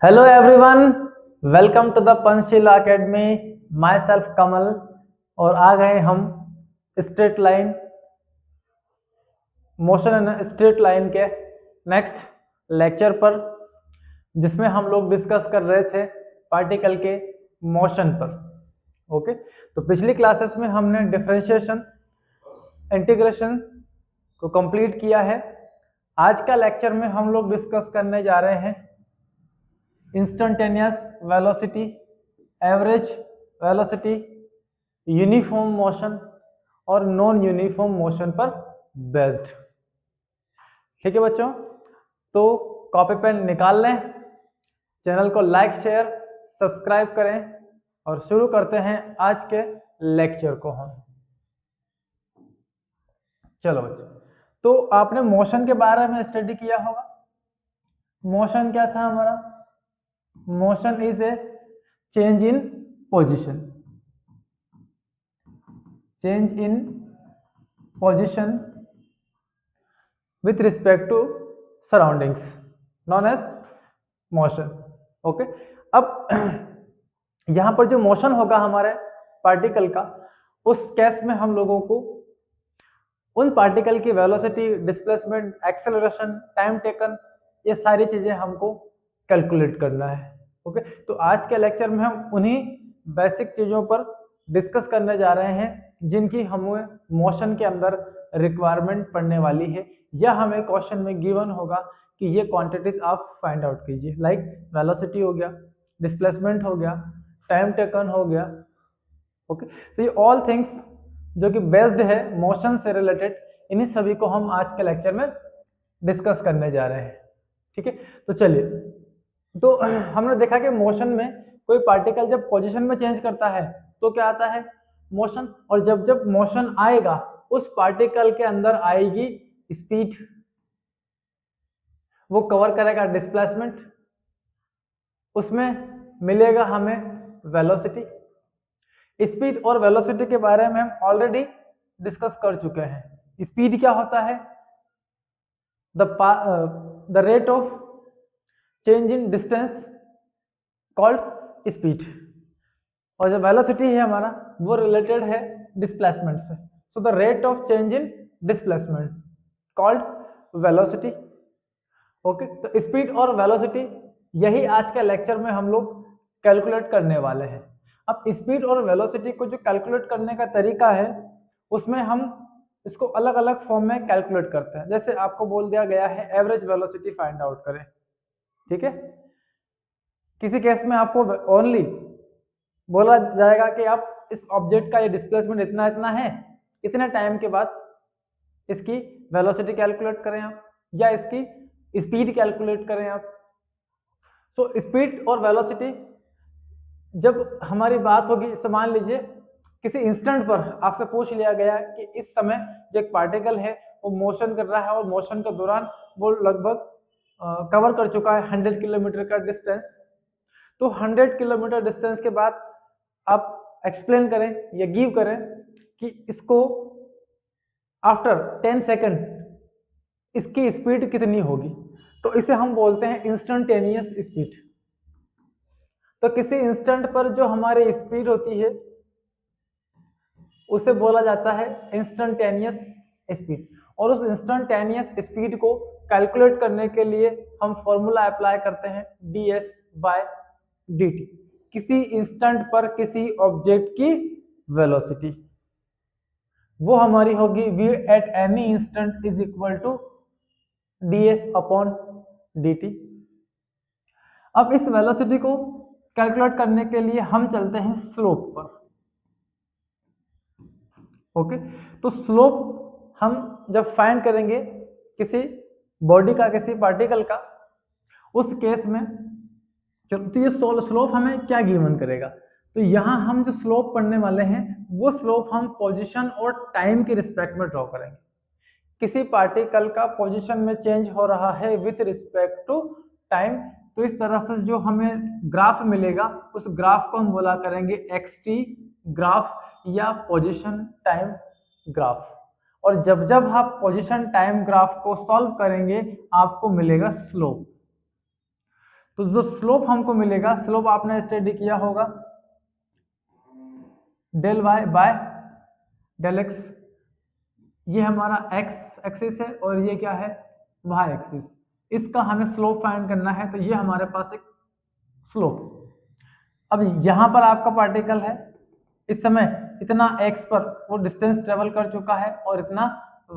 Hello everyone, welcome to the Panchsheel academy. Myself Kamal. और आ गए हम straight line motion and straight line के नेक्स्ट लेक्चर पर, जिसमें हम लोग डिस्कस कर रहे थे पार्टिकल के मोशन पर। ओके, तो पिछली क्लासेस में हमने डिफरेंशिएशन, इंटीग्रेशन को कंप्लीट किया है। आज का लेक्चर में हम लोग डिस्कस करने जा रहे हैं instantaneous velocity, average velocity, uniform motion और नॉन यूनिफॉर्म मोशन पर बेस्ड। ठीक है बच्चों, तो कॉपी पेन निकाल लें, चैनल को लाइक शेयर सब्सक्राइब करें और शुरू करते हैं आज के लेक्चर को हम। चलो बच्चों, तो आपने मोशन के बारे में स्टडी किया होगा। मोशन क्या था हमारा? Motion is a change in position, change in position with respect to surroundings known as motion। Okay, अब यहां पर जो मोशन होगा हमारे पार्टिकल का, उस केस में हम लोगों को उन पार्टिकल की velocity, displacement, acceleration, time taken, ये सारी चीजें हमको कैलकुलेट करना है। ओके, तो आज के लेक्चर में हम उन्हीं बेसिक चीजों पर डिस्कस करने जा रहे हैं जिनकी हमें मोशन के अंदर रिक्वायरमेंट पड़ने वाली है, या हमें क्वेश्चन में गिवन होगा कि ये क्वांटिटीज आप फाइंड आउट कीजिए। लाइक वेलोसिटी हो गया, डिस्प्लेसमेंट हो गया, टाइम टेकन हो गया। ओके, तो ये ऑल थिंग्स जो कि बेस्ड है मोशन से रिलेटेड, इन्हीं सभी को हम आज के लेक्चर में डिस्कस करने जा रहे हैं। ठीक है, तो चलिए, तो हमने देखा कि मोशन में कोई पार्टिकल जब पोजीशन में चेंज करता है तो क्या आता है? मोशन। और जब जब मोशन आएगा उस पार्टिकल के अंदर आएगी स्पीड, वो कवर करेगा डिस्प्लेसमेंट, उसमें मिलेगा हमें वेलोसिटी। स्पीड और वेलोसिटी के बारे में हम ऑलरेडी डिस्कस कर चुके हैं। स्पीड क्या होता है? The rate of change in distance called speed, और जो वेलोसिटी है हमारा वो रिलेटेड है डिस्प्लेसमेंट से। So the rate of change in displacement called velocity. Okay, तो स्पीड और वेलोसिटी यही आज के लेक्चर में हम लोग कैलकुलेट करने वाले हैं। अब स्पीड और वेलोसिटी को जो कैलकुलेट करने का तरीका है, उसमें हम इसको अलग अलग फॉर्म में कैलकुलेट करते हैं। जैसे आपको बोल दिया गया है एवरेज वेलोसिटी फाइंड आउट करें। ठीक है, किसी केस में आपको ओनली बोला जाएगा कि आप इस ऑब्जेक्ट का ये डिस्प्लेसमेंट इतना इतना है, इतने टाइम के बाद इसकी वेलोसिटी कैलकुलेट करें आप, या इसकी स्पीड कैलकुलेट करें आप। सो स्पीड और वेलोसिटी जब हमारी बात होगी, मान लीजिए किसी इंस्टेंट पर आपसे पूछ लिया गया कि इस समय जो एक पार्टिकल है वो मोशन कर रहा है और मोशन के दौरान वो लगभग कवर कर चुका है 100 किलोमीटर का डिस्टेंस। तो 100 किलोमीटर डिस्टेंस के बाद आप एक्सप्लेन करें या गिव करें कि इसको आफ्टर 10 सेकंड इसकी स्पीड कितनी होगी, तो इसे हम बोलते हैं इंस्टेंटेनियस स्पीड। तो किसी इंस्टेंट पर जो हमारी स्पीड होती है उसे बोला जाता है इंस्टेंटेनियस स्पीड। और उस इंस्टेंटेनियस स्पीड को कैलकुलेट करने के लिए हम फॉर्मूला अप्लाई करते हैं ds/dt, किसी इंस्टेंट पर किसी ऑब्जेक्ट की वेलोसिटी, वो हमारी होगी v at any instant is equal to ds/dt। अब इस वेलोसिटी को कैलकुलेट करने के लिए हम चलते हैं स्लोप पर। ओके, तो स्लोप हम जब फाइंड करेंगे किसी बॉडी का, किसी पार्टिकल का, उस केस में तो ये स्लोप हमें क्या गिवन करेगा? तो यहाँ हम जो स्लोप पढ़ने वाले हैं वो स्लोप हम पोजीशन और टाइम के रिस्पेक्ट में ड्रॉ करेंगे। किसी पार्टिकल का पोजीशन में चेंज हो रहा है विथ रिस्पेक्ट टू टाइम, तो इस तरह से जो हमें ग्राफ मिलेगा उस ग्राफ को हम बोला करेंगे xt ग्राफ या पोजीशन टाइम ग्राफ। और जब जब आप पोजीशन टाइम ग्राफ को सॉल्व करेंगे आपको मिलेगा स्लोप। तो जो स्लोप हमको मिलेगा, स्लोप आपने स्टडी किया होगा, del y by del x, ये हमारा एक्स एक्सिस है और ये क्या है, वाई एक्सिस। इसका हमें स्लोप फाइंड करना है, तो ये हमारे पास एक स्लोप। अब यहां पर आपका पार्टिकल है, इस समय इतना x पर वो डिस्टेंस ट्रेवल कर चुका है और इतना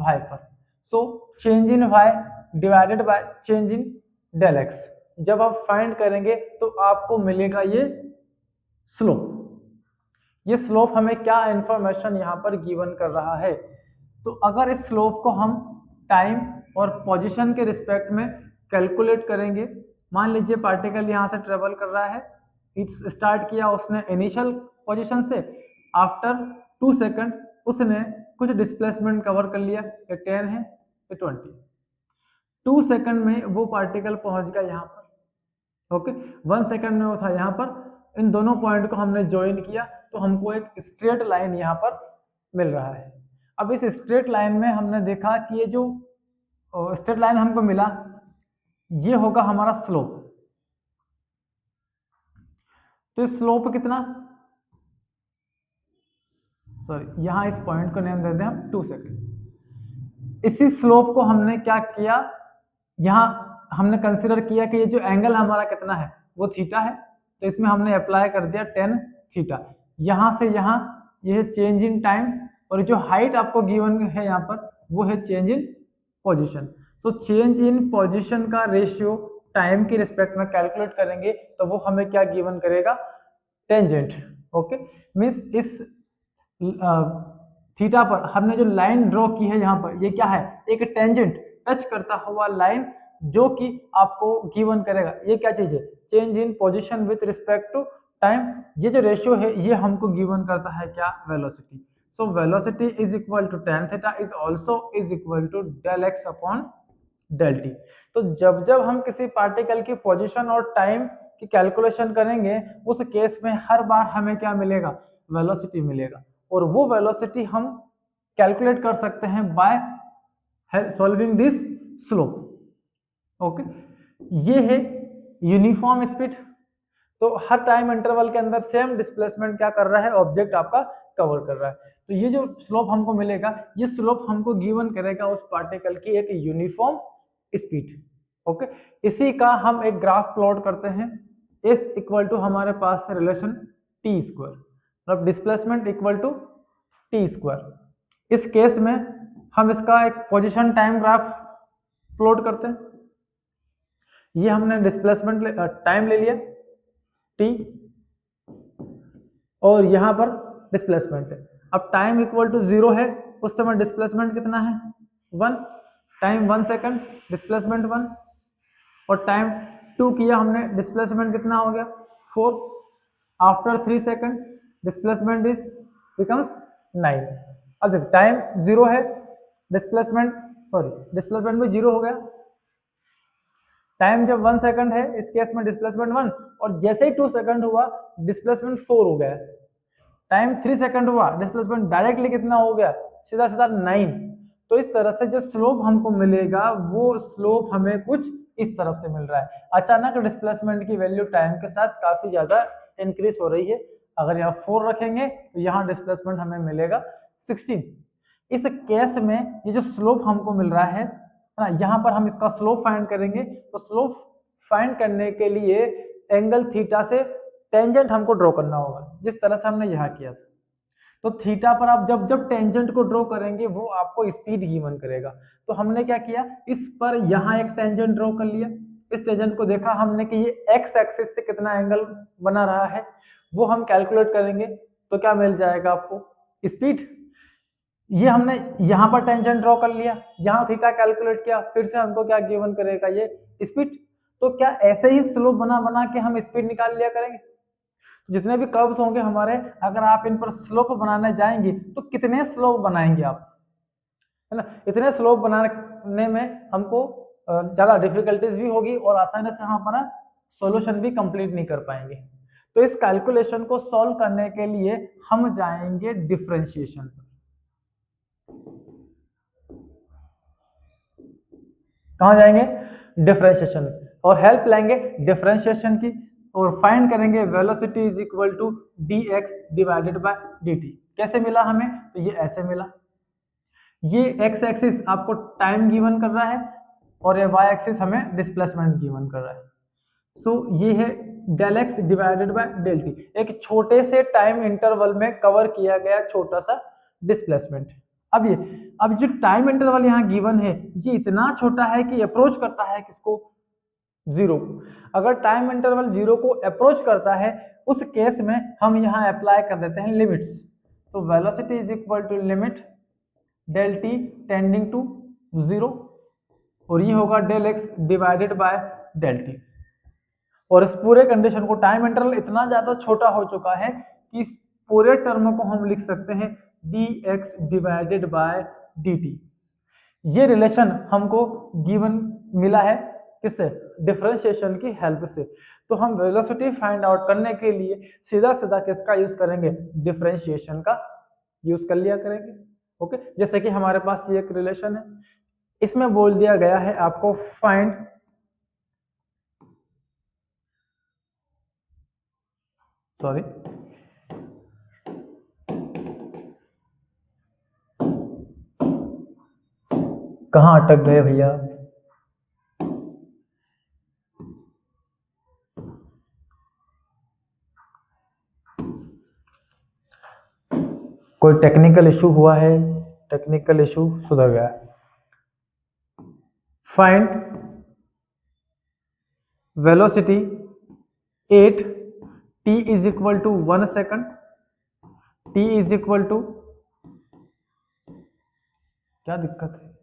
y पर। So change in y divided by change in del x, जब आप फाइंड करेंगे तो आपको मिलेगा ये स्लोप। ये स्लोप हमें क्या इंफॉर्मेशन यहाँ पर गिवन कर रहा है, तो अगर इस स्लोप को हम टाइम और पोजीशन के रिस्पेक्ट में कैलकुलेट करेंगे, मान लीजिए पार्टिकल यहाँ से ट्रेवल कर रहा है, स्टार्ट किया उसने इनिशियल पोजीशन से, आफ्टर 2 सेकंड उसने कुछ डिस्प्लेसमेंट कवर कर लिया, ये 10 है ये 20, 2 सेकंड में वो पार्टिकल पहुंच गया यहाँ पर, ओके। 1 सेकंड में वो था यहाँ पर, इन दोनों पॉइंट को हमने ज्वाइन किया तो हमको एक स्ट्रेट लाइन यहाँ पर मिल रहा है। अब इस स्ट्रेट लाइन में हमने देखा कि ये जो स्ट्रेट लाइन हमको मिला ये होगा हमारा स्लोप। तो इस स्लोप कितना, सॉरी यहां इस पॉइंट को नेम दे दें हम 2 सेकंड। इसी स्लोप को हमने क्या किया, यहां हमने कंसीडर किया कि ये जो एंगल हमारा कितना है वो थीटा है, तो इसमें हमने अप्लाई कर दिया 10 थीटा। यहां से यहां ये चेंज इन टाइम, और जो हाइट आपको गिवन है यहाँ पर वो है चेंज इन पोजीशन। तो चेंज इन पोजीशन का रेशियो टाइम के रिस्पेक्ट में कैलकुलेट करेंगे तो वो हमें क्या गिवन करेगा, टेंजेंट, ओके। मींस इस थीटा पर हमने जो लाइन ड्रॉ की है यहाँ पर, ये क्या है, एक टेंजेंट टच करता हुआ लाइन जो कि आपको गिवन करेगा ये क्या चीज है, change in position with respect to time. ये जो रेशियो है ये हमको गिवन करता है क्या, velocity. So velocity is equal to tan theta is also is equal to del x upon del t. तो जब जब हम किसी पार्टिकल की पोजीशन और टाइम की कैलकुलेशन करेंगे उस केस में हर बार हमें क्या मिलेगा, वेलोसिटी मिलेगा, और वो वेलोसिटी हम कैलकुलेट कर सकते हैं by solving this slope, okay. ये है यूनिफॉर्म स्पीड। तो हर टाइम इंटरवल के अंदर सेम डिस्प्लेसमेंट क्या कर रहा है, ऑब्जेक्ट आपका कवर कर रहा है। तो ये जो स्लोप हमको मिलेगा ये स्लोप हमको गिवन करेगा उस पार्टिकल की एक यूनिफॉर्म स्पीड, ओके। इसी का हम एक ग्राफ प्लॉट करते हैं, एस इक्वल टू हमारे पास है रिलेशन टी स्क्वायर, मतलब displacement equal to t square. इस केस में हम इसका एक पोजीशन टाइम ग्राफ प्लॉट करते हैं। ये हमने डिस्प्लेसमेंट टाइम ले लिया टी, और यहां पर डिस्प्लेसमेंट है। अब टाइम इक्वल टू 0 है, उस समय डिस्प्लेसमेंट कितना है 1, टाइम 1 सेकंड डिस्प्लेसमेंट 1, और टाइम 2 किया हमने, डिस्प्लेसमेंट कितना हो गया 4, after 3 second displacement is becomes 9। अब देखो टाइम 0 है, डिस्प्लेसमेंट डिस्प्लेसमेंट में 0 हो गया, टाइम जब 1 सेकंड है इस केस में डिस्प्लेसमेंट 1, और जैसे ही 2 सेकंड हुआ डिस्प्लेसमेंट 4 हो गया, टाइम 3 सेकंड हुआ डिस्प्लेसमेंट डायरेक्टली कितना हो गया, सीधा सीधा 9। तो इस तरह से जो स्लोप हमको मिलेगा वो स्लोप हमें कुछ इस तरफ से मिल रहा है। अचानक डिस्प्लेसमेंट की वैल्यू टाइम के साथ काफी ज्यादा इंक्रीज हो रही है, अगर यहाँ 4 रखेंगे तो यहाँ डिस्प्लेसमेंट हमें मिलेगा 16। इस केस में ये जो स्लोप हमको मिल रहा है ना, यहाँ पर हम इसका स्लोप फाइंड करेंगे, तो स्लोप फाइंड करने के लिए एंगल थीटा से टेंजेंट हमको ड्रॉ करना होगा, जिस तरह से हमने यहाँ किया था। तो थीटा पर आप जब जब टेंजेंट को ड्रॉ करेंगे वो आपको स्पीड गिवन करेगा। तो हमने क्या किया, इस पर यहाँ एक टेंजेंट ड्रॉ कर लिया, इस टेंजेंट को देखा हमने कि ये एक्स एक्सिस से कितना एंगल बना रहा है, वो हम कैलकुलेट करेंगे तो क्या मिल जाएगा आपको, स्पीड। ये हमने यहाँ पर टेंजेंट ड्रॉ कर लिया, यहाँ थीटा कैलकुलेट किया, फिर से हमको क्या गिवन करेगा, ये स्पीड। तो क्या ऐसे ही स्लोप बना बना के हम स्पीड निकाल लिया करेंगे, जितने भी कर्व्स होंगे हमारे, अगर आप इन पर स्लोप बनाने जाएंगे तो कितने स्लोप बनाएंगे आप, है ना। इतने स्लोप बनाने में हमको ज्यादा डिफिकल्टीज भी होगी और आसानी से हम अपना सॉल्यूशन भी कंप्लीट नहीं कर पाएंगे। तो इस कैलकुलेशन को सॉल्व करने के लिए हम जाएंगे डिफरेंशिएशन पर। कहां जाएंगे, डिफरेंशिएशन। और हेल्प लेंगे डिफरेंशिएशन की और फाइंड करेंगे velocity is equal to dx divided by dt। कैसे मिला हमें? तो ये ऐसे मिला, ये x एक्सिस आपको टाइम गिवन कर रहा है और ये y एक्सिस हमें डिस्प्लेसमेंट गिवन कर रहा है। सो ये है del x divided by del t, एक छोटे से टाइम इंटरवल में कवर किया गया छोटा सा डिस्प्लेसमेंट। अब जो टाइम इंटरवल यहाँ गिवन है ये इतना छोटा है कि अप्रोच करता है किसको? जीरो। अगर टाइम इंटरवल जीरो को अप्रोच करता है उस केस में हम यहाँ अप्लाई कर देते हैं लिमिट्स। तो velocity is equal to limit del t tending to zero और ये होगा del x divided by del t. और इस पूरे कंडीशन को टाइम इंटरवल इतना ज्यादा छोटा हो चुका है कि इस पूरे टर्म को हम लिख सकते हैं dx डिवाइडेड बाय dt। ये रिलेशन हमको गिवन मिला है किससे? डिफरेंशिएशन की हेल्प से। तो हम वेलोसिटी फाइंड आउट करने के लिए सीधा सीधा किसका यूज करेंगे? डिफरेंशिएशन का यूज कर लिया करेंगे। ओके, जैसे कि हमारे पास ये एक रिलेशन है, इसमें बोल दिया गया है आपको फाइंड कहाँ अटक गए भैया? कोई टेक्निकल इशू हुआ है? टेक्निकल इशू सुधर गया। Find velocity at t is equal to 1 second, t is equal to, क्या दिक्कत है?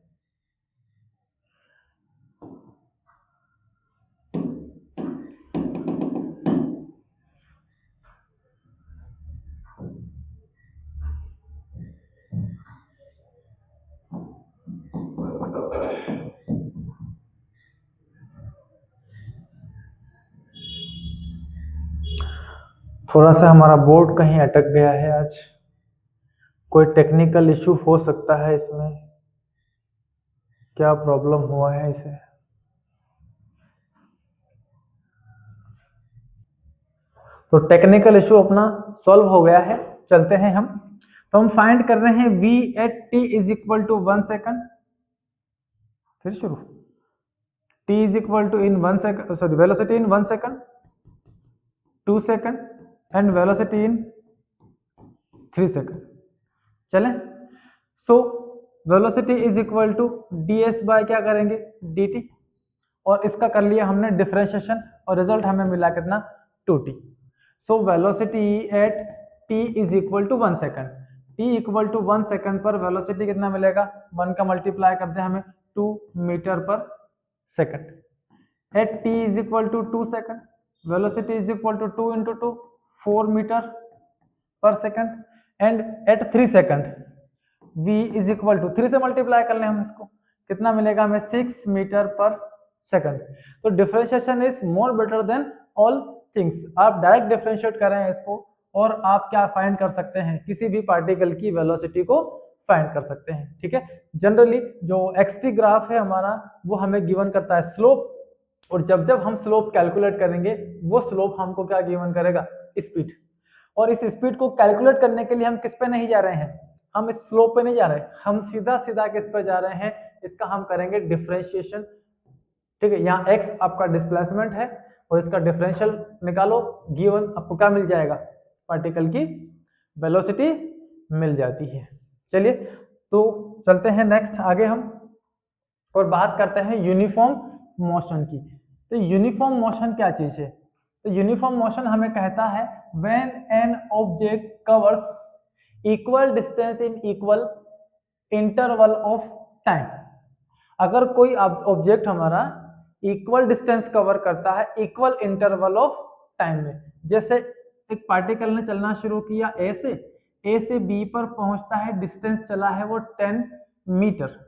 थोड़ा सा हमारा बोर्ड कहीं अटक गया है आज, कोई टेक्निकल इशू हो सकता है इसमें। क्या प्रॉब्लम हुआ है इसे? तो टेक्निकल इशू अपना सॉल्व हो गया है, चलते हैं हम। तो हम फाइंड कर रहे हैं v at t is equal to 1 second. फिर शुरू, t is equal to in 1 second, sorry velocity in 1 second, 2 second and velocity in 3 second. चलें, so velocity is equal to ds by क्या करेंगे? dt। और इसका कर लिया हमने डिफरेंशिएशन और रिजल्ट हमें मिला कितना? 2t। So velocity at t is equal to 1 second, t equal to 1 second पर वेलोसिटी कितना मिलेगा? 1 का मल्टीप्लाई करते हैं हमें 2 meter per second. At t is equal to 2 second, velocity is equal to 2 into 2 4 metre per second. And at 3 second v is equal to 3 से multiply कर लें हम इसको, कितना मिलेगा हमें? 6 मीटर पर सेकंड। तो differentiation is more better than all things. आप डायरेक्ट डिफरेंशिएट कर रहे हैं इसको और आप क्या फाइंड कर सकते हैं? किसी भी पार्टिकल की वेलोसिटी को फाइंड कर सकते हैं। ठीक है, जनरली जो xt ग्राफ है हमारा वो हमें गिवन करता है स्लोप, और जब जब हम स्लोप कैलकुलेट करेंगे वो स्लोप हमको क्या गिवन करेगा? स्पीड। और इस स्पीड को कैलकुलेट करने के लिए हम किस पे नहीं जा रहे हैं? हम इस स्लोप पे नहीं जा रहे, हम सीधा सीधा किस पे जा रहे हैं? इसका हम करेंगे डिफरेंशिएशन। ठीक है, यहाँ x आपका डिस्प्लेसमेंट है और इसका डिफरेंशियल निकालो, गिवन आपको क्या मिल जाएगा? पार्टिकल की वेलोसिटी मिल जाती है। चलिए, तो चलते हैं नेक्स्ट आगे हम और बात करते हैं यूनिफॉर्म मोशन की। तो यूनिफॉर्म मोशन क्या चीज है? तो यूनिफॉर्म मोशन हमें कहता है when an object covers equal distance in equal interval of time. अगर कोई ऑब्जेक्ट हमारा इक्वल डिस्टेंस कवर करता है इक्वल इंटरवल ऑफ टाइम में, जैसे एक पार्टिकल ने चलना शुरू किया ए से बी पर पहुंचता है, डिस्टेंस चला है वो 10 मीटर।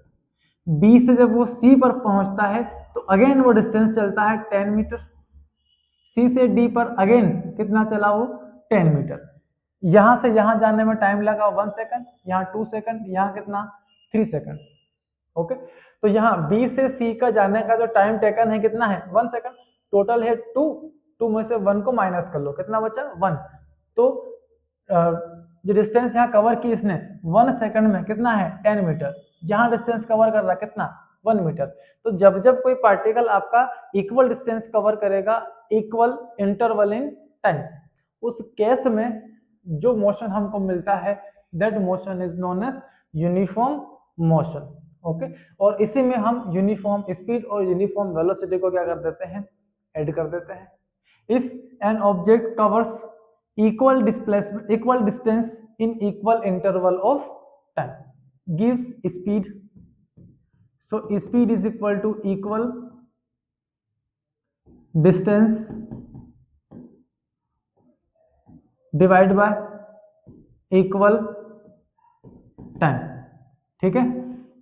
बी से जब वो सी पर पहुंचता है तो अगेन वो डिस्टेंस चलता है 10 मीटर। सी से डी पर अगेन कितना चला वो? 10 मीटर। यहां से यहां जाने में टाइम लगा 1 सेकंड, यहाँ 2 सेकंड, यहाँ कितना? 3 सेकंड। ओके, तो यहाँ B से C का जाने का जो टाइम टेकन है कितना है 1 सेकंड, टोटल है 2 में से 1 को माइनस कर लो, कितना बचा 1। तो जो डिस्टेंस यहाँ कवर की इसने 1 सेकंड में कितना है 10 मीटर, जहां डिस्टेंस कवर कर रहा है कितना 1 मीटर। तो जब जब कोई पार्टिकल आपका इक्वल डिस्टेंस कवर करेगा इक्वल इंटरवल इन टाइम, उस केस में जो मोशन हमको मिलता है that motion is known as uniform motion. Okay, और इसी में हम यूनिफॉर्म स्पीड और यूनिफॉर्म वेलोसिटी को क्या कर देते हैं, ऐड कर देते हैं। If an object covers equal displacement equal distance in equal interval of time gives speed, so speed is equal to equal distance divided by equal time, ठीक है।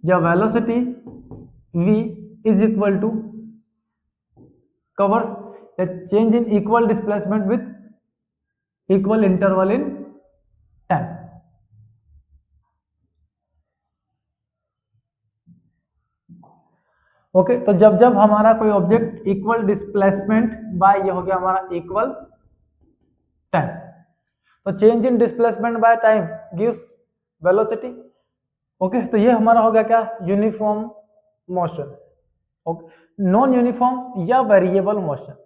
जब velocity v is equal to covers a change in equal displacement with equal interval in time. Okay, तो जब जब हमारा कोई object equal displacement bye ये हो गया हमारा इक्वल टाइम, तो change in displacement by time gives velocity. Okay, तो ये हमारा हो गया क्या uniform motion. Okay, non uniform या वेरिएबल मोशन।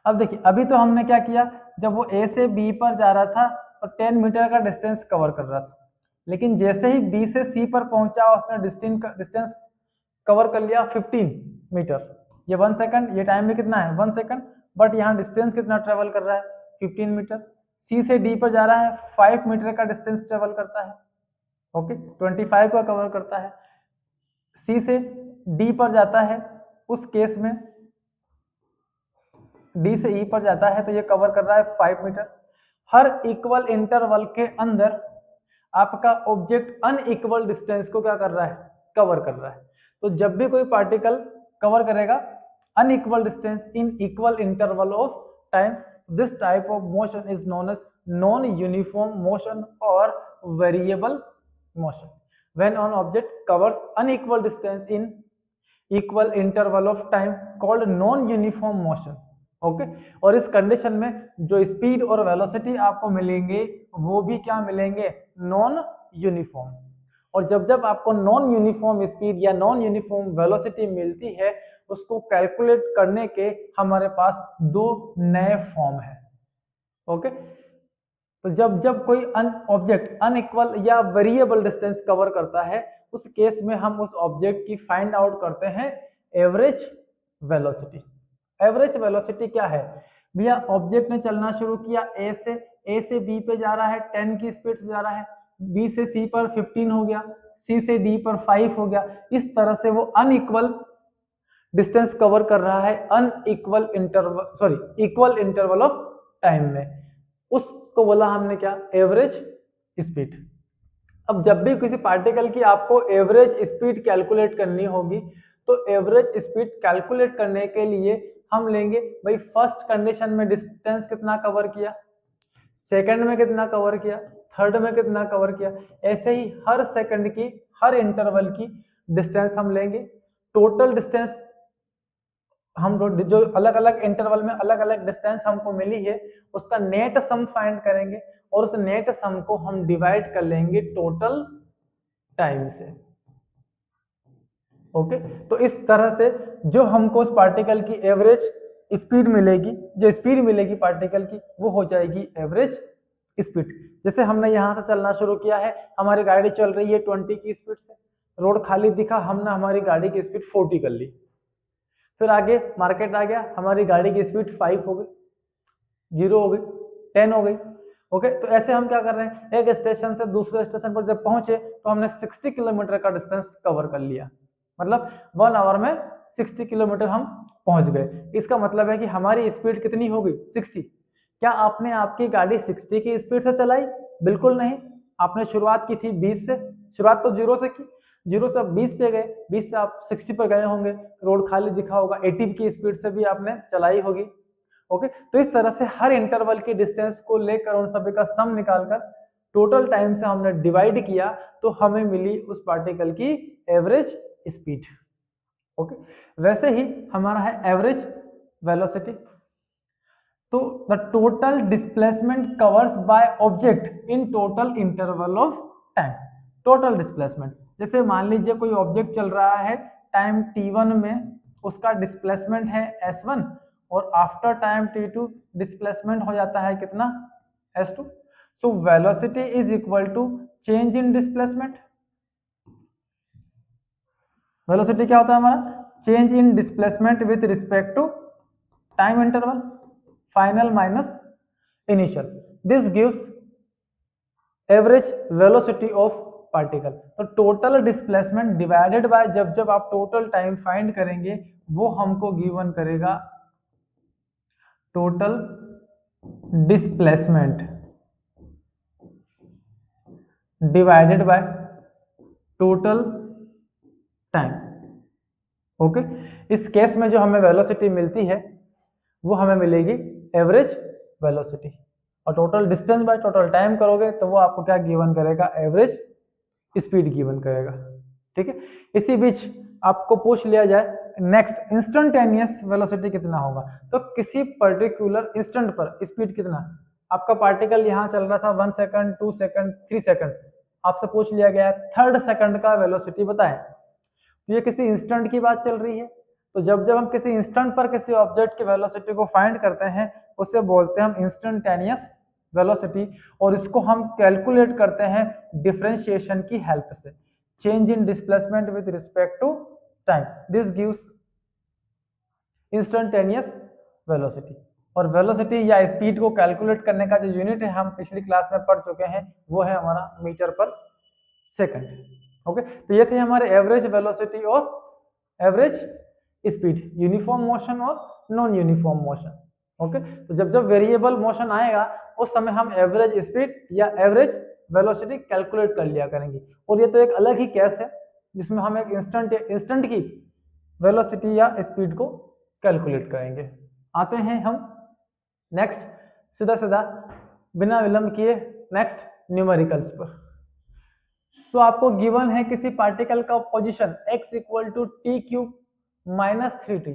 अब देखिए अभी तो हमने क्या किया, जब वो ए से बी पर जा रहा था तो 10 मीटर का डिस्टेंस कवर कर रहा था, लेकिन जैसे ही बी से सी पर पहुंचा उसने डिस्टेंस कवर कर लिया 15 मीटर। ये 1 सेकंड, ये टाइम भी कितना है 1 सेकंड, बट यहाँ डिस्टेंस कितना ट्रेवल कर रहा है 15 मीटर। सी से डी पर जा रहा है 5 मीटर का डिस्टेंस ट्रेवल करता है। ओके, 25 का कवर करता है। सी से डी पर जाता है, उस केस में डी से ई पर जाता है तो ये कवर कर रहा है 5 मीटर। हर इक्वल इंटरवल के अंदर आपका ऑब्जेक्ट अनइक्वल डिस्टेंस को क्या कर रहा है कवर कर रहा है। तो जब भी कोई पार्टिकल कवर करेगा unequal distance in equal interval of time, this type of motion is known as non uniform motion और variable motion. When on object covers unequal distance in equal interval of time called non uniform motion. Okay, और इस condition में जो speed और velocity आपको मिलेंगे वो भी क्या मिलेंगे नॉन यूनिफॉर्म। और जब जब आपको नॉन यूनिफॉर्म स्पीड या नॉन यूनिफॉर्म वेलोसिटी मिलती है उसको कैलकुलेट करने के हमारे पास दो नए फॉर्म है। ओके, तो जब जब कोई ऑब्जेक्ट अनइक्वल या वेरिएबल डिस्टेंस कवर करता है उस केस में हम उस ऑब्जेक्ट की फाइंड आउट करते हैं एवरेज वेलोसिटी। एवरेज वेलोसिटी क्या है भैया, ऑब्जेक्ट ने चलना शुरू किया ए से बी पे जा रहा है 10 की स्पीड से जा रहा है, बी से सी पर 15 हो गया, सी से डी पर 5 हो गया। इस तरह से वो अनइक्वल डिस्टेंस कवर कर रहा है इक्वल इंटरवल ऑफ टाइम में, उसको बोला हमने क्या एवरेज स्पीड। अब जब भी किसी पार्टिकल की आपको एवरेज स्पीड कैलकुलेट करनी होगी तो एवरेज स्पीड कैलकुलेट करने के लिए हम लेंगे भाई फर्स्ट कंडीशन में डिस्टेंस कितना कवर किया, सेकंड में कितना कवर किया, थर्ड में कितना कवर किया, ऐसे ही हर सेकंड की हर इंटरवल की डिस्टेंस हम लेंगे। टोटल डिस्टेंस हम जो अलग अलग इंटरवल में अलग अलग डिस्टेंस हमको मिली है उसका नेट सम फाइंड करेंगे और उस नेट सम को हम डिवाइड कर लेंगे टोटल टाइम से। ओके, तो इस तरह से जो हमको उस पार्टिकल की एवरेज स्पीड मिलेगी, जो स्पीड मिलेगी पार्टिकल की वो हो जाएगी एवरेज स्पीड। जैसे हमने यहाँ से चलना शुरू किया है, हमारी गाड़ी चल रही है 20 की स्पीड से, रोड खाली दिखा, हमने हमारी गाड़ी की स्पीड 40 कर ली, फिर आगे मार्केट आ गया, हमारी गाड़ी की स्पीड 5 हो गई, 0 हो गई, 10 हो गई। ओके, तो ऐसे हम क्या कर रहे हैं, एक स्टेशन से दूसरे स्टेशन पर जब पहुंचे तो हमने 60 किलोमीटर का डिस्टेंस कवर कर लिया, मतलब 1 आवर में 60 किलोमीटर हम पहुंच गए। इसका मतलब है कि हमारी स्पीड कितनी हो गई 60। क्या आपने आपकी गाड़ी 60 की स्पीड से चलाई? बिल्कुल नहीं, आपने शुरुआत की थी 20 से, शुरुआत तो 0 से की, 0 से आप 20 पे गए, 20 से आप 60 पर गए होंगे, रोड खाली दिखा होगा, 80 की स्पीड से भी आपने चलाई होगी। ओके, तो इस तरह से हर इंटरवल की डिस्टेंस को लेकर उन सभी का सम निकालकर टोटल टाइम से हमने डिवाइड किया तो हमें मिली उस पार्टिकल की एवरेज स्पीड। ओके, वैसे ही हमारा है एवरेज वेलोसिटी। तो the total displacement covers by object in total interval of time. Total displacement, जैसे मान लीजिए कोई ऑब्जेक्ट चल रहा है टाइम t1 में, उसका डिस्प्लेसमेंट है s1 और आफ्टर टाइम t2 डिस्प्लेसमेंट हो जाता है कितना, s2। So velocity is equal to change in displacement. Velocity क्या होता है हमारा, change in displacement with respect to time interval, final minus initial. This gives average velocity of particle. तो total displacement divided by जब आप total time find करेंगे वो हमको गिवन करेगा total displacement divided by total time. Okay, इस case में जो हमें वेलोसिटी मिलती है वो हमें मिलेगी एवरेज वेलोसिटी, और total distance by total time करोगे तो वो आपको क्या गिवन करेगा, एवरेज स्पीड गिवन करेगा। ठीक है, इसी बीच आपको पूछ लिया जाए नेक्स्ट इंस्टेंटेनियस वेलोसिटी कितना होगा, तो किसी पर्टिकुलर इंस्टेंट पर स्पीड कितना, आपका पार्टिकल यहाँ चल रहा था 1 सेकंड 2 सेकंड 3 सेकंड, आपसे पूछ लिया गया थर्ड सेकंड का वेलोसिटी बताएं। तो ये किसी इंस्टेंट की बात चल रही है, तो जब हम किसी इंस्टेंट पर किसी ऑब्जेक्ट की वेलोसिटी को फाइंड करते हैं उसे बोलते हैं हम इंस्टेंटेनियस वेलोसिटी, और इसको हम कैलकुलेट करते हैं डिफरेंशिएशन की हेल्प से, change in displacement with respect to time. This gives instantaneous velocity. और वेलोसिटी या स्पीड को कैलकुलेट करने का जो यूनिट है हम पिछली क्लास में पढ़ चुके हैं वो है हमारा मीटर पर सेकंड। ओके, तो ये थे हमारे एवरेज वेलोसिटी और एवरेज स्पीड, यूनिफॉर्म मोशन और नॉन यूनिफॉर्म मोशन। ओके, तो जब वेरिएबल मोशन आएगा उस समय हम एवरेज स्पीड या एवरेज वेलोसिटी कैलकुलेट कर लिया करेंगे। और ये तो एक अलग ही केस है जिसमें हम एक इंस्टेंट की वेलोसिटी या स्पीड को कैलकुलेट करेंगे। आते हैं हम नेक्स्ट सीधा बिना विलंब किए नेक्स्ट न्यूमेरिकल्स पर। सो आपको गिवन है किसी पार्टिकल का position x equal to t cube minus 3t।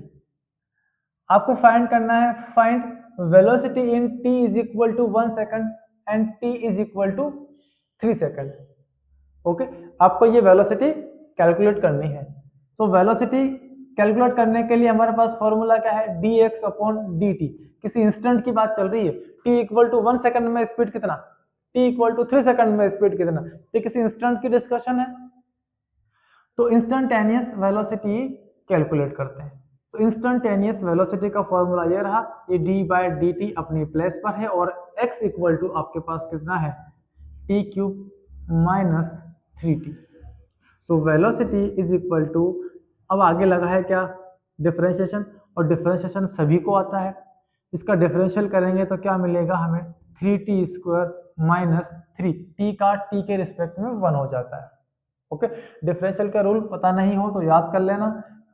आपको फाइंड करना है find velocity in t is equal to 1 second and t is equal to 3 second. Okay, आपको ये वेलोसिटी कैलकुलेट करनी है। सो वेलोसिटी कैलकुलेट करने के लिए हमारे पास फॉर्मूला क्या है, dx अपॉन dt। किसी इंस्टेंट की बात चल रही है, t इक्वल टू 1 सेकंड में स्पीड कितना, t इक्वल टू 3 सेकंड में स्पीड कितना, तो किसी इंस्टेंट की डिस्कशन है। तो इंस्टेंटेनियस वेलोसिटी कैलकुलेट करते हैं। तो इंस्टेंटेनियस वेलोसिटी का फॉर्मूला ये रहा, ये d बाय dt अपनी प्लेस पर है और x इक्वल टू आपके पास कितना है, t cube minus 3t। So velocity is equal to, अब आगे लगा है क्या, डिफरेंशिएशन, और डिफरेंशिएशन सभी को आता है। इसका डिफरेंशियल करेंगे तो क्या मिलेगा हमें, 3t स्क्वायर माइनस 3, t का t के रिस्पेक्ट में 1 हो जाता है। ओके, डिफरेंशियल का रूल पता नहीं हो तो याद कर लेना,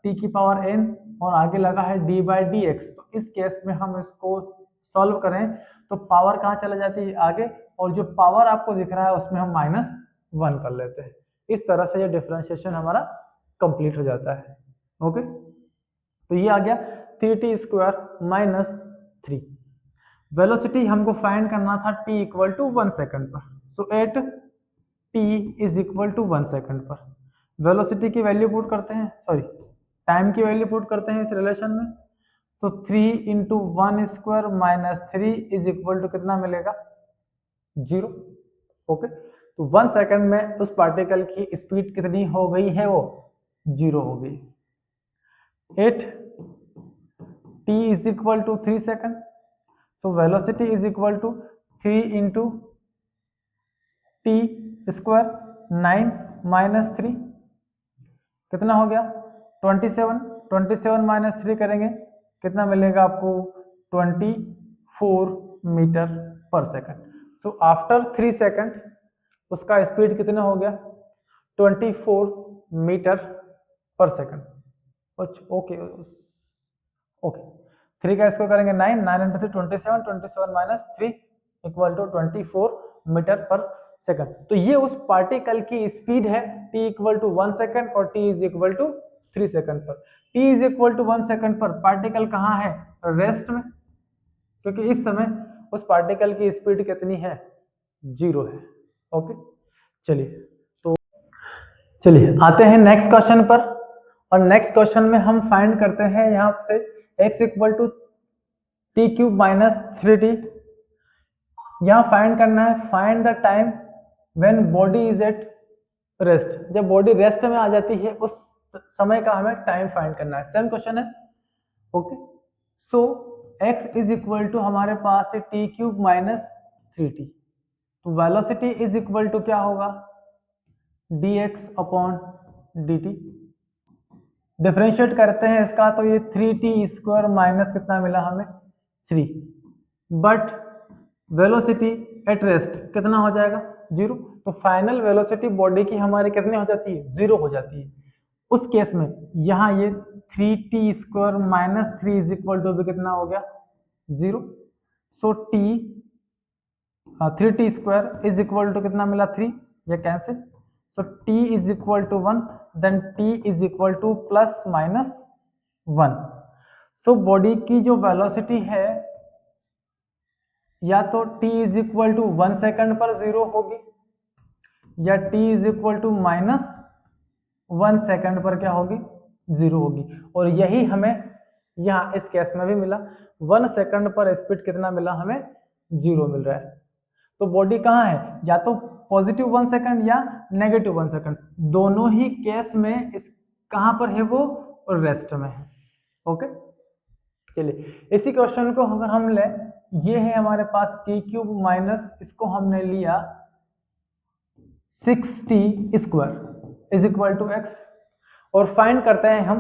t की पावर n और आगे लगा है d बाई डी एक्स। तो इस केस में हम इसको सॉल्व करें तो पावर कहाँ चला जाती है आगे, और जो पावर आपको दिख रहा है उसमें हम -1 कर लेते हैं। इस तरह से ये डिफरेंशिएशन हमारा कंप्लीट हो जाता है। ओके, तो ये आ गया 3t स्क्वायर माइनस 3। वेलोसिटी हमको फाइंड करना था t इक्वल टू 1 सेकंड पर। So at t is equal to 1 second पर वेलोसिटी की वैल्यू पुट करते हैं, सॉरी टाइम की वैल्यू पुट करते हैं इस रिलेशन में। तो 3 into 1 square minus 3 is equal to कितना मिलेगा, 0। ओके, तो 1 सेकंड में उस पार्टिकल की स्पीड कितनी हो गई है, वो 0 हो गई। 8 t is equal to 3 second. So velocity is equal to 3 into t square 9 minus 3 कितना हो गया, 27 माइनस 3 करेंगे कितना मिलेगा आपको, 24 metre per second. So after 3 second उसका स्पीड कितना हो गया, 24 metre per second. Okay okay, 3 का स्क्वायर करेंगे 9 into 3 27 minus 3 equal to 24 metre per second. तो ये उस पार्टिकल की स्पीड है t इक्वल टू 1 सेकंड और t is equal to 3 second पर। t is equal to 1 second पर पार्टिकल कहाँ है? रेस्ट में, क्योंकि इस समय उस पार्टिकल की स्पीड कितनी है? 0 है। ओके, चलिए आते हैं नेक्स्ट क्वेश्चन पर। और नेक्स्ट क्वेश्चन में हम फाइंड करते हैं यहाँ से x equal to t cube minus 3t। यहाँ फाइंड करना है find the time when body is at rest. जब बॉडी रेस्ट में आ जाती है उस समय का हमें टाइम फाइंड करना है। सेम क्वेश्चन है। Okay, so x is equal to हमारे पास है टी क्यूब माइनस 3t। तो वेलोसिटी इज इक्वल टू क्या होगा? dx upon dt। डिफरेंशिएट करते हैं इसका तो ये 3t स्क्वायर माइनस कितना मिला हमें? 3। बट वेलोसिटी एट रेस्ट कितना हो जाएगा? 0। तो फाइनल वेलोसिटी बॉडी की हमारी कितनी हो जाती है? 0 हो जाती है। उस केस में यहाँ ये 3t square minus 3 is equal to भी कितना हो गया? 0। So t 3t square is equal to कितना मिला? 3। ये cancel. So t is equal to 1, then t is equal to plus minus 1। So body की जो वेलोसिटी है या तो t is equal to 1 second पर 0 होगी या t is equal to minus 1 second पर क्या होगी? 0 होगी। और यही हमें यहाँ इस केस में भी मिला। 1 सेकंड पर स्पीड कितना मिला हमें? 0 मिल रहा है। तो बॉडी कहाँ है? या तो पॉजिटिव 1 सेकंड या नेगेटिव 1 सेकंड, दोनों ही केस में इस कहाँ पर है वो? रेस्ट में है। ओके, चलिए इसी क्वेश्चन को अगर हम ले, ये है हमारे पास टी क्यूब माइनस इसको हमने लिया 6t square is equal to x। और फाइंड करते हैं हम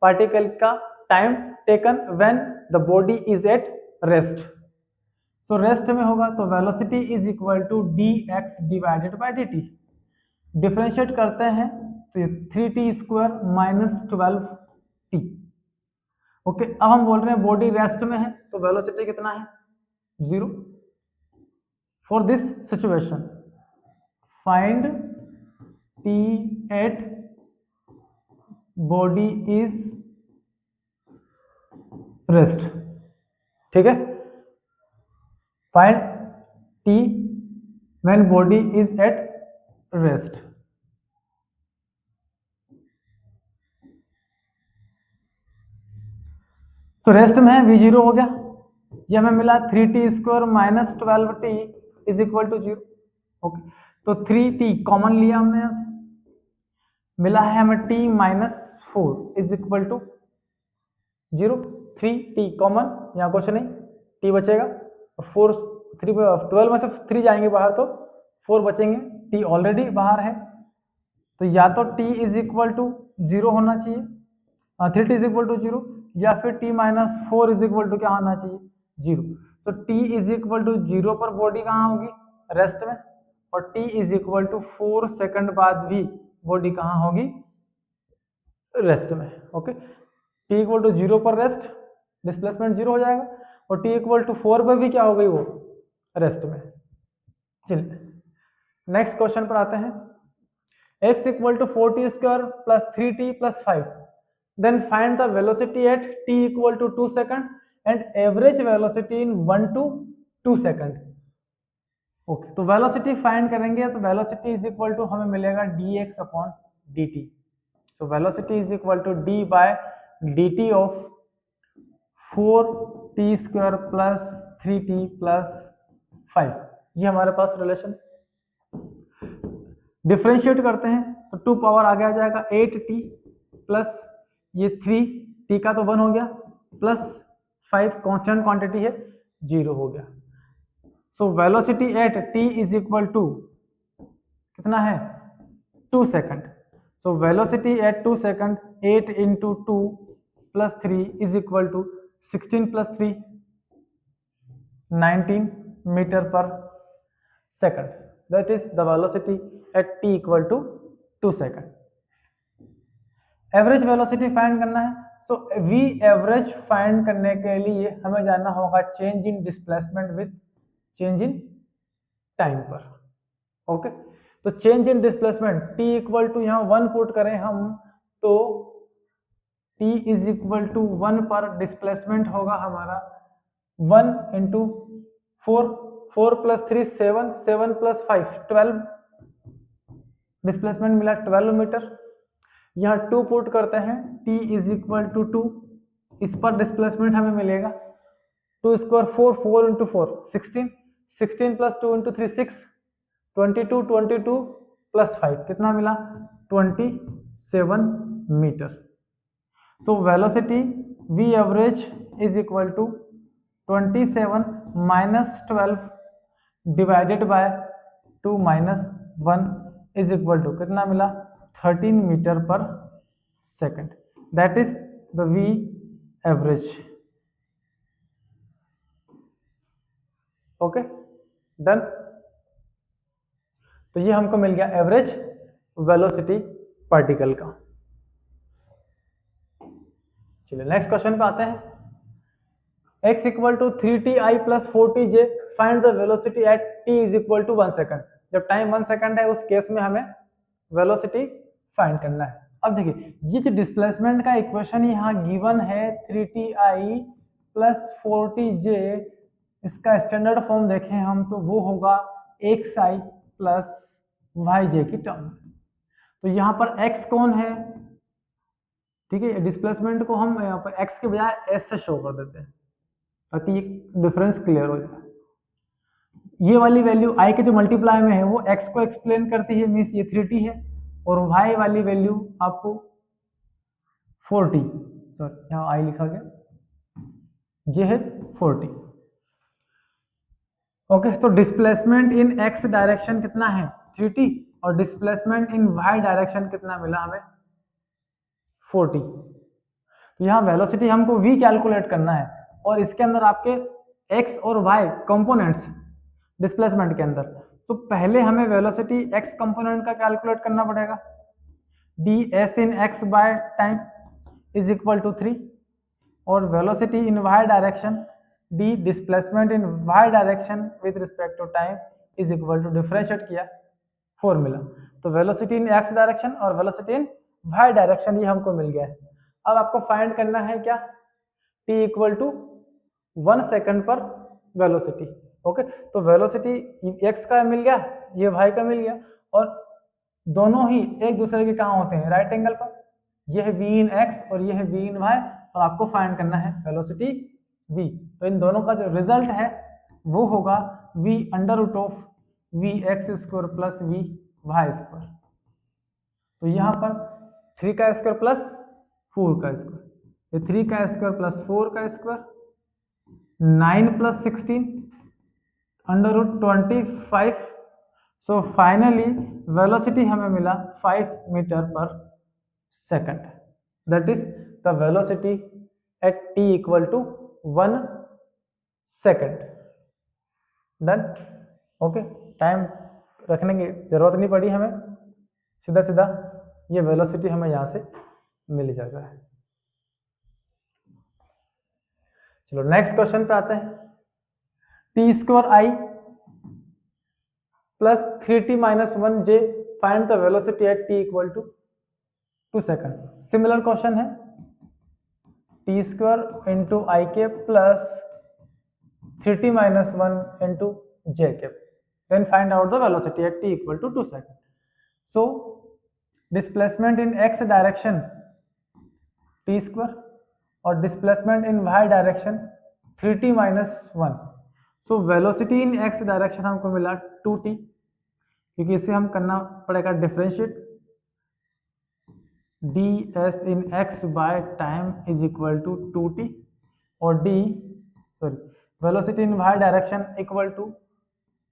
पार्टिकल का time taken when the body is at rest. So rest में होगा तो velocity is equal to dx divided by dt। Differentiate करते हैं तो ये 3t square minus 12t। Okay, अब हम बोल रहे हैं बॉडी रेस्ट में है तो वेलोसिटी कितना है? 0। For this situation find t at body is rest. ठीक है, find t when body is at rest. तो रेस्ट में है, v0 हो गया। ये हमें मिला 3t square minus 12t is equal to 0। Okay, तो 3t कॉमन लिया हमने यहां से, मिला है हमें t minus 4 is equal to 0। 3t common, यहाँ कुछ नहीं, t बचेगा और 4 12 में से 3 जाएंगे बाहर तो 4 बचेंगे, t ऑलरेडी बाहर है। तो या तो t इज इक्वल टू 0 होना चाहिए, 3t इज इक्वल टू 0, या फिर t minus 4 is equal to क्या होना चाहिए? 0। तो t इज इक्वल टू 0 पर बॉडी कहाँ होगी? रेस्ट में। और t is equal to 4 second बाद भी बॉडी कहाँ होगी? रेस्ट में। ओके, t इक्वल टू 0 पर रेस्ट, डिस्प्लेसमेंट 0 हो जाएगा, और t इक्वल टू 4 पर भी क्या हो गई? वो रेस्ट में। चलिए नेक्स्ट क्वेश्चन पर आते हैं। x equal to 4t square plus 3t plus 5, then find the velocity at t equal to 2 second and average velocity in 1 to 2 second। Okay, तो वेलोसिटी फाइंड करेंगे तो वेलोसिटी इज इक्वल टू हमें मिलेगा dx upon dt। So velocity is equal to d by dt of 4t square plus 3t plus 5। ये हमारे पास relation. Differentiate करते हैं तो 2 पावर आगे आ जाएगा 8t प्लस ये 3t का तो 1 हो गया, प्लस 5 कांस्टेंट क्वांटिटी है, 0 हो गया। So velocity at t is equal to कितना है? 2 second. So velocity at 2 second 8 into 2 plus 3 is equal to 16 plus 3 19 meter per second. That is the velocity at t equal to 2 second. Average velocity find करना है। So V average find करने के लिए हमें जानना होगा change in displacement with change in time पर। Okay, तो change in displacement t equal to यहाँ 1 पुट करें हम, तो t इज इक्वल टू 1 पर डिस्प्लेसमेंट होगा हमारा 1 इंटू 4, 4 प्लस 3 7, 7 प्लस 5 12, डिस्प्लेसमेंट मिला 12 मीटर। यहाँ 2 पुट करते हैं, t इज इक्वल टू 2, इस पर डिस्प्लेसमेंट हमें मिलेगा 2 square 4, 4 into 4 16, 16 plus 2 into 3 6, 22, 22 plus 5 कितना मिला 27 metre. So velocity v average is equal to 27 minus 12 divided by 2 minus 1 is equal to कितना मिला 13 metre per second, that is the v average. Okay done. तो ये हमको मिल गया एवरेज वेलोसिटी पार्टिकल का। चलिए नेक्स्ट क्वेश्चन पे आते हैं। x इक्वल टू 3ti प्लस 4tj find the velocity at t is equal to 1 second. जब टाइम 1 सेकेंड है उस केस में हमें वेलोसिटी फाइंड करना है। अब देखिए ये जो डिस्प्लेसमेंट का इक्वेशन यहाँ गिवन है 3ti प्लस 4tj, इसका स्टैंडर्ड फॉर्म देखें हम तो वो होगा xi प्लस yj की टर्म। तो यहाँ पर x कौन है, ठीक है, डिस्प्लेसमेंट को हम यहाँ पर x के बजाय s से शो कर देते हैं ताकि ये डिफरेंस क्लियर हो जाए। ये वाली वैल्यू i के जो मल्टीप्लाई में है वो x को एक्सप्लेन करती है, मीन्स ये 3t है, और y वाली वैल्यू आपको 4t, सॉरी यहाँ i लिखा गया, ये है 4t। ओके, तो डिस्प्लेसमेंट इन x डायरेक्शन कितना है 3t, और डिस्प्लेसमेंट इन y डायरेक्शन कितना मिला हमें 4t। तो यहाँ वेलोसिटी हमको v कैलकुलेट करना है, और इसके अंदर आपके x और y कंपोनेंट्स डिस्प्लेसमेंट के अंदर। तो पहले हमें वेलोसिटी x कंपोनेंट का कैलकुलेट करना पड़ेगा, ds in x by time is equal to 3, और velocity in y direction d displacement in y direction with respect to time is equal to differentiate किया 4 मिला। तो वेलोसिटी इन x डायरेक्शन और velocity in y direction ये हमको मिल गया है। अब आपको फाइंड करना है क्या, t इक्वल टू 1 सेकेंड पर वेलोसिटी। ओके, तो वेलोसिटी x का मिल गया, ये y का मिल गया, और दोनों ही एक दूसरे के कहाँ होते हैं राइट एंगल पर, ये है v इन x और ये है v इन y, और आपको फाइंड करना है वेलोसिटी v। तो इन दोनों का जो रिजल्ट है वो होगा v under root of v x square plus v y square. तो यहाँ पर 3 का स्क्वायर प्लस 4 का स्क्वायर, ये 3 का स्क्वायर प्लस 4 का square, 9 plus 16 under root 25। So finally velocity हमें मिला 5 metre per second, that is the velocity at t equal to 1 second. Done. Okay, time रखने की जरूरत नहीं पड़ी हमें, सीधा सीधा ये वेलोसिटी हमें यहाँ से मिल जाएगा। चलो नेक्स्ट क्वेश्चन पे आते हैं। T square i plus 3t minus 1j find the velocity at t equal to 2 second. Similar question है, टी स्क्वायर इंटू आई के प्लस 3t माइनस 1 इंटू जे के, then find out the velocity at t equal to 2 seconds. So displacement in x direction t square और displacement in y direction 3t minus 1. So velocity in x direction हमको मिला 2t, क्योंकि इसे हम करना पड़ेगा differentiate, ds in x by time is equal to 2t, और velocity in y direction equal to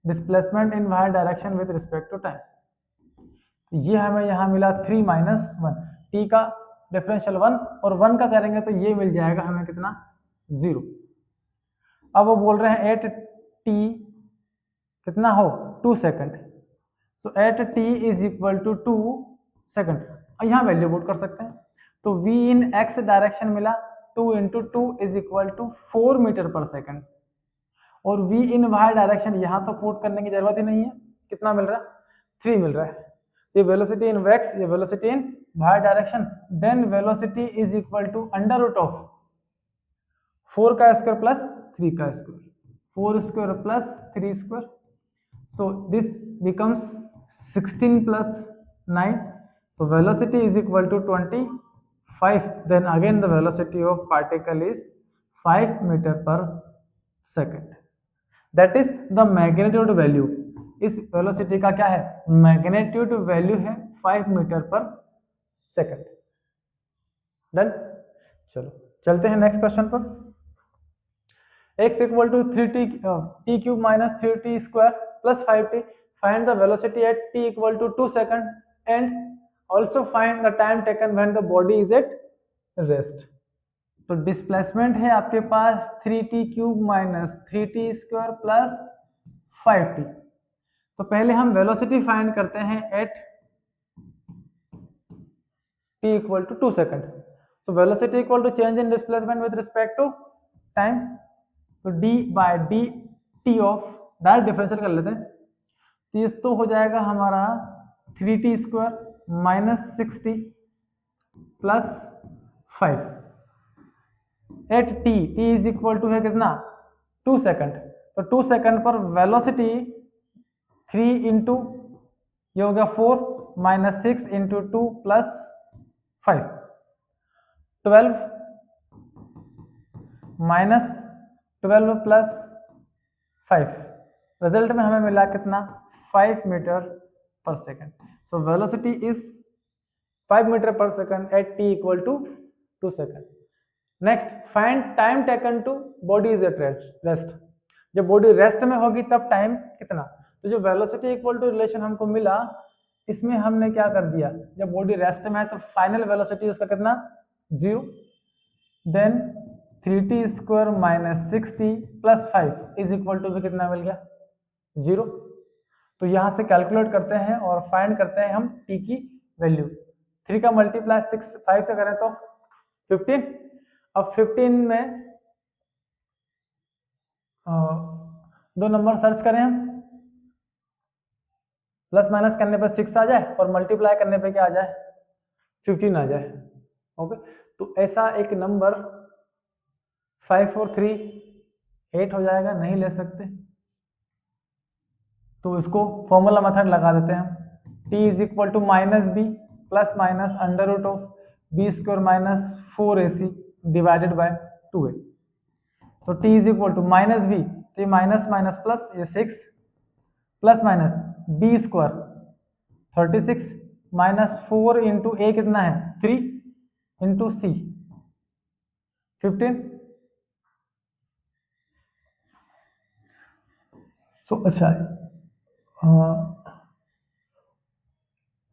displacement in y direction with respect to time. ये हमें यहाँ मिला 3 माइनस 1, t का डिफरेंशियल 1 और 1 का करेंगे तो ये मिल जाएगा हमें कितना 0। अब वो बोल रहे हैं एट t कितना हो 2 second, so at t is equal to 2 second, यहाँ वैल्यू पुट कर सकते हैं। तो v इन x डायरेक्शन मिला 2 into 2 is equal to 4 metre per second, और v इन y डायरेक्शन यहाँ तो पुट करने की जरूरत ही नहीं है, कितना मिल रहा है 3 मिल रहा है। ये वेलोसिटी इन x, ये velocity in y direction, then velocity is equal to under root of 4 का स्क्वायर प्लस 3 का square, 4 square plus 3 square, so this becomes 16 plus 9, so velocity is equal to 25, then again the velocity of particle is 5 meter per second, that is the magnitude value। इस velocity का क्या है, magnitude value है 5 metre per second. Done, चलो चलते हैं next question पर। x equal to 3t t cube minus 3t square plus 5t, find the velocity at t equal to 2 second and also find the time taken when the body is at rest. तो displacement है आपके पास 3t cube minus 3t square plus 5t। तो पहले हम velocity find करते हैं at t equal to 2 second. So velocity equal to change in displacement with respect to time, तो d by d t of, direct differential कर लेते हैं, तो ये तो हो जाएगा हमारा 3t square minus 6t plus 5 at t, t is equal to है कितना 2 सेकंड। तो 2 सेकंड पर वेलोसिटी 3 इंटू ये हो गया 4 minus 6 into 2 plus 5, 12 minus 12 plus 5, result में हमें मिला कितना 5 metre per second. So velocity is 5 metre per second at t equal to 2 second. Next, find time taken to body is at rest. जब body rest में होगी तब time कितना, तो जो वेलोसिटी इक्वल टू रिलेशन हमको मिला, इसमें हमने क्या कर दिया, जब बॉडी रेस्ट में है तो फाइनल वेलोसिटी उसका कितना 0, then 3t square minus 6t plus 5 is equal to भी कितना मिल गया 0। तो यहाँ से कैलकुलेट करते हैं और फाइंड करते हैं हम t की वैल्यू। 3 का मल्टीप्लाई 5 से करें तो 15। अब 15 में दो नंबर सर्च करें हम, प्लस माइनस करने पर 6 आ जाए और मल्टीप्लाई करने पे क्या आ जाए 15 आ जाए। ओके, तो ऐसा एक नंबर 5 और 3 8 हो जाएगा, नहीं ले सकते तो इसको फॉर्मूला मेथड लगा देते हैं हम। t is equal to minus b plus minus under root of b square minus 4ac divided by 2a। तो t is equal to minus b, तो ये माइनस माइनस प्लस, ये 6 plus minus b square 36 minus 4 into a कितना है 3 into सी 15। सो अच्छा,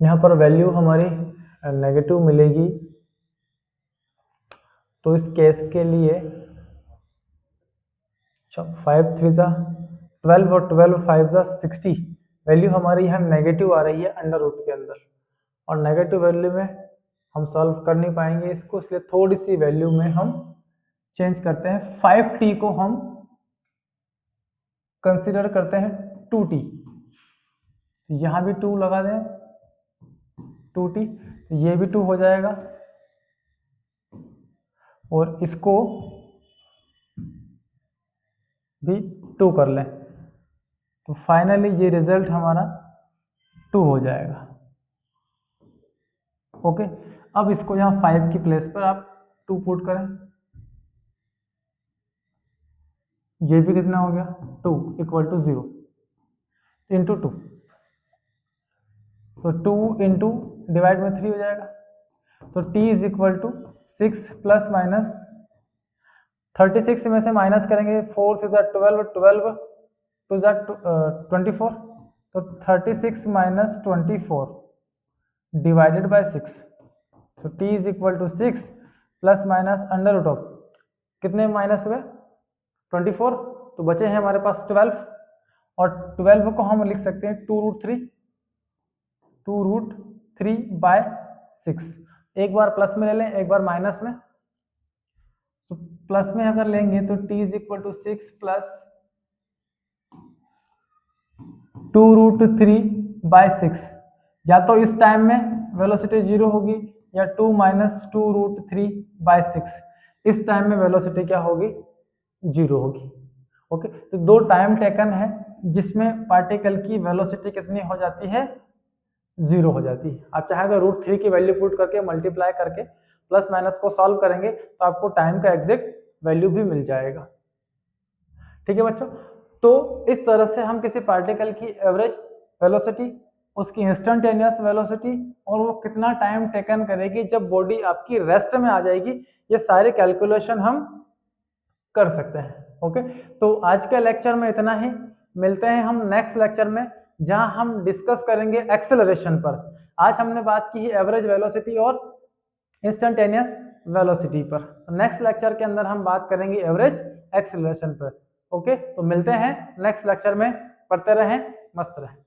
यहाँ पर value हमारी नेगेटिव मिलेगी, तो इस केस के लिए 5 3 जा 12 और 12 5 जा 60, वैल्यू हमारी यहाँ नेगेटिव आ रही है अंडर रूट के अंदर, और नेगेटिव वैल्यू में हम सॉल्व कर नहीं पाएंगे इसको, इसलिए थोड़ी सी वैल्यू में हम चेंज करते हैं। 5t को हम कंसीडर करते हैं 2t, यहाँ भी 2 लगा दें 2t, ये भी 2 हो जाएगा, और इसको भी 2 कर लें, तो फाइनली ये रिजल्ट हमारा 2 हो जाएगा। ओके, अब इसको यहाँ 5 की प्लेस पर आप 2 पुट करें, ये भी कितना हो गया 2 इक्वल टू 0 इंटू 2, तो 2 इंटू डिवाइड में 3 हो जाएगा, तो t is equal to 6 plus minus 36 में से माइनस करेंगे 4 to 12, 12 to 24, तो 36 माइनस 24 डिवाइडेड बाय 6, तो t is equal to 6 plus minus under root of कितने माइनस हुए 24, तो बचे हैं हमारे पास 12, और 12 को हम लिख सकते हैं 2√3 बाय 6। एक बार प्लस में ले लें, एक बार माइनस में, तो प्लस में अगर लेंगे तो t is equal to 6 plus 2√3 by 6, या तो इस टाइम में वेलोसिटी 0 होगी या 2 - 2√3/6 इस टाइम में वेलोसिटी क्या होगी, 0 होगी। ओके, तो दो टाइम टेकन है जिसमें पार्टिकल की वेलोसिटी कितनी हो जाती है, 0 हो जाती है। आप चाहे तो √3 की वैल्यू पुट करके मल्टीप्लाई करके प्लस माइनस को सॉल्व करेंगे तो आपको टाइम का एग्जैक्ट वैल्यू भी मिल जाएगा। ठीक है बच्चों, तो इस तरह से हम किसी पार्टिकल की एवरेज वेलोसिटी, उसकी इंस्टेंटेनियस वेलोसिटी और वो कितना टाइम टेकन करेगी जब बॉडी आपकी रेस्ट में आ जाएगी, ये सारे कैलकुलेशन हम कर सकते हैं। ओके, तो आज के लेक्चर में इतना ही, मिलते हैं हम नेक्स्ट लेक्चर में जहां हम डिस्कस करेंगे एक्सेलरेशन पर। आज हमने बात की है एवरेज वेलोसिटी और इंस्टेंटेनियस वेलोसिटी पर, नेक्स्ट लेक्चर के अंदर हम बात करेंगे एवरेज एक्सेलरेशन पर। ओके, तो मिलते हैं नेक्स्ट लेक्चर में, पढ़ते रहें, मस्त रहें।